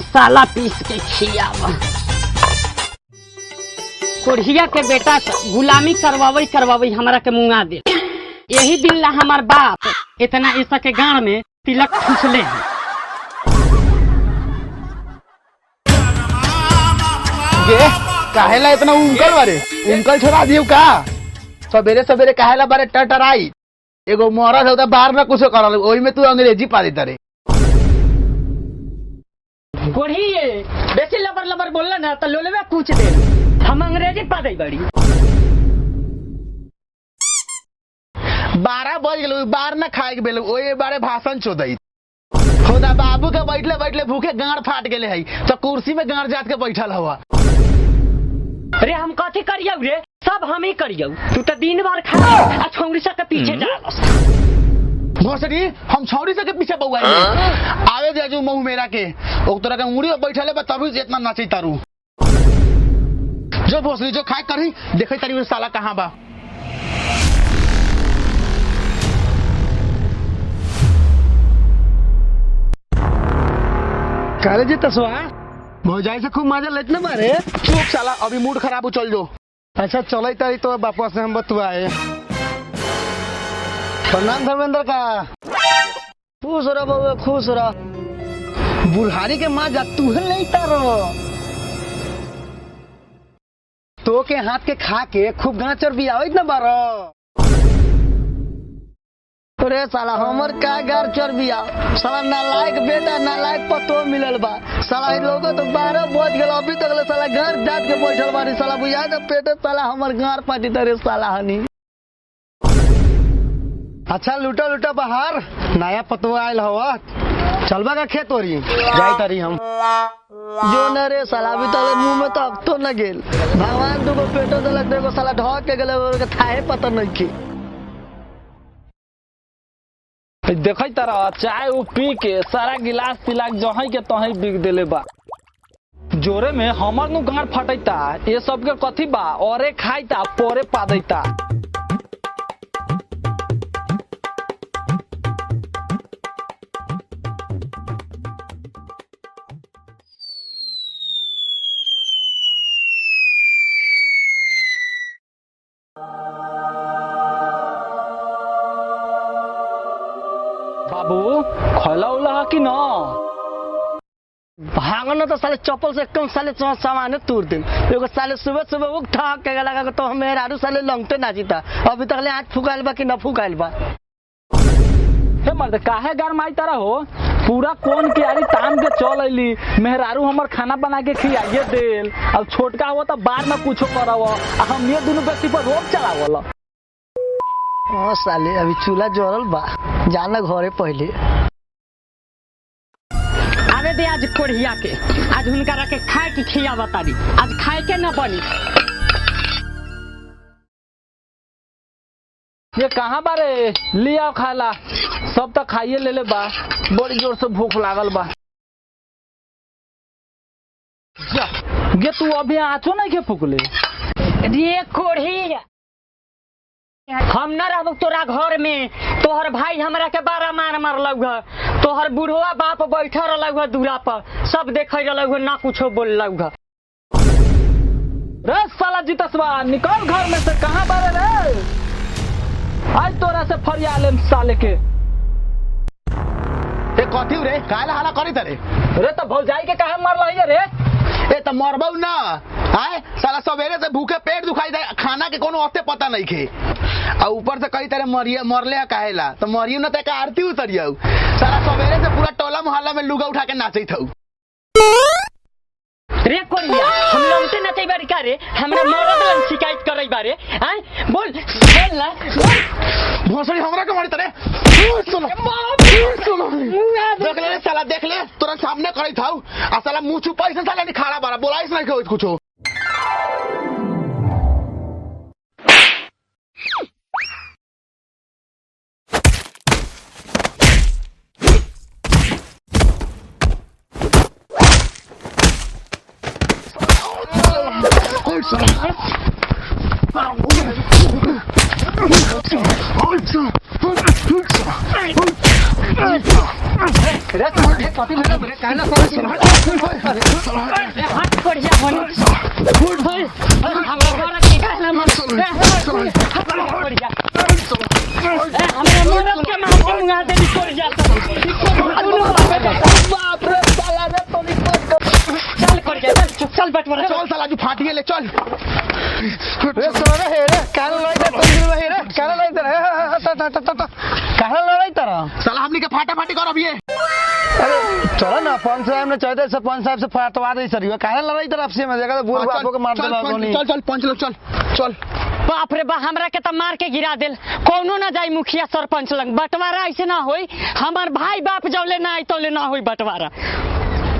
मसाला पीस के खियावा। कोढ़िया के बेटा गुलामी करवावे हमरा के मुंगा दे। यही दिन ला हमार बाप इतना ऐसा के गांव में तिलक ठुसले हैं। काहेला इतना उंकल बारे उंकल छोड़ा दियो का सवेरे सवेरे काहेला बारे टटराई एगो मरद होता बाहर में कुछ करल ओही में तू अंग्रेजी पा देता रे। कोढ़िए बेसी लबर लबर बोलला ना तो लोलवे पूछ दे हम अंग्रेजी पा दे बड़ी। 12 बज गेल बाहर ना खाए के बेल ओही बारे भाषण चोदई खुदा बाबू के बैठले बैठले भूखे गाड़ फाट गेले है तो कुर्सी में गाड़ जात के बैठल हवा। अरे हम कथी करियो रे सब हम ही करियो तू तो दिन भर खा आ छौरी सब के पीछे जालस। भोसड़ी हम छौरी सब के पीछे बउआई आवे देजू महू मेरा के ओ तोरा के उंगली बैठले बा तभी इतना नाची तारू जो भोसड़ी जो खाए करी देखे तारी वो साला कहां बा। काले जी तसवा भौजाई से खूब मजा लेत ना बारे। चुप साला अभी मूड खराब हो चल जो। अच्छा चल तारी तो बापा से हम बतवाए। प्रणाम धर्मेंद्र का। खुश रह बउआ खुश रह। बुल्हारी के माँ जा तू नहीं तारो तो के हाथ के खा के खूब गाँव चर्बी आवत ना बारो। अरे साला हमर का गार चर्बिया साला नालायक बेटा नालायक पतो मिलल बा साला लोग तो 12 बज गेल अभी तक ले साला घर जात के बैठल बारी साला बुझा दे पेटे साला हमर गार पाटी तरे साला हनी। अच्छा लूटा लूटा बाहर नया पतो आयल हवा चलबा का खेत ओरी जाई तारी हम जो न रे साला अभी तक मुंह में तो अब तो न गेल भगवान तुको पेटो दलक देखो साला ढक के गेले थाहे पता नहीं की। देख तारा चाय वो पी के सारा गिलास तिलाक जही के तही बिक देले बा। जोरे में हमर नु गाड़ फटैता ये सब के कथी बा औरे खाइता पोरे पा दैता। बाबू खैला उला कि न भागना तो साले चप्पल से कम साले सामान तोड़ दे एगो साले सुबह सुबह उठ ठक के लगा तो हम मेहरारू साले लंगते ना जीता अभी तक ले आज फुकाइल बा कि न फुकाइल बा। हे मर्द काहे गार माई तारा हो पूरा कोन के आरी ताम के चल अइली मेहरारू हमर खाना बना के खियाइए देल अब छोटका हुआ तो बाद में कुछो करव आ हम ये दोनों व्यक्ति पर रोक चलावल। हाँ साले अभी चूल्हा जरल बा जाना घरे पहले आवे दे आज कोढ़िया के आज हुनका के खाए की खिया बतारी आज खाए के न बनी। ये कहाँ बारे लिया खाला सब तो खाइए ले ले बा बड़ी जोर से भूख लागल बा। ये तू अभी आँचो नहीं के फूकले रे कोढ़िया हम न रहब तोरा घर में तोहर भाई हमरा के 12 मार मारलौ ह तोहर बुढ़वा बाप बैठल रहलौ ह दूरा पर सब देखे रहलौ ह ना कुछो बोललौ ह। रे साला जितसवा निकल घर में से कहाँ बारे रे आज तोरा से फरिया लेम साले के। ए कथी रे काला हाला करी तरे रे तो भौजाई के काहे मारल है रे ए त मरबौ ना आए साला सवेरे से भूखे पेट दुखाई दे खाना के कोनो अते पता नहीं खे आ ऊपर से कई तरह मरिया मरले काहेला तो मरियो न त का आरती उतरियो साला सवेरे से पूरा टोला मोहल्ला में लुगा उठा के नाचैत हौ। रे कोढ़िया हम लंगते नचै बारी का रे हमरा मरद लन शिकायत करै बारे हैं बोल बोल ना भोसड़ी हमरा के मारी तरे देख ले साला देख ले तोरा सामने करैत हौ आ साला मुंह छुपाई से साला नि खाड़ा बारा बोलाइस नहीं के कुछो। हाथ कोढ़िया होने हमरा घर के कहला मत कोढ़िया हमरा मरद के मार के मुंगा दे कोढ़िया बाप रे साला रे तो चल कोढ़िया चल बटवरा चल साला जो फाटी गेले चल रे सोना हे रे काल लई दे तुम हे रे काल लई दे काल लई तर साला हमनी के फाटा फाटी कर अभी अरे चलो ना पंच साहब ने चाहते से पंच साहब से फाटवा दे सर काल लई तर आपसे में जगह बुढ़ बापो के मार देला कोनी चल चल पंच लोग चल चल बाप रे बा हमरा के त मार के गिरा देल कोनो ना जाई मुखिया सरपंच लंग बंटवारा ऐसे ना होई हमार भाई बाप जौले ना आई तौले ना होई बंटवारा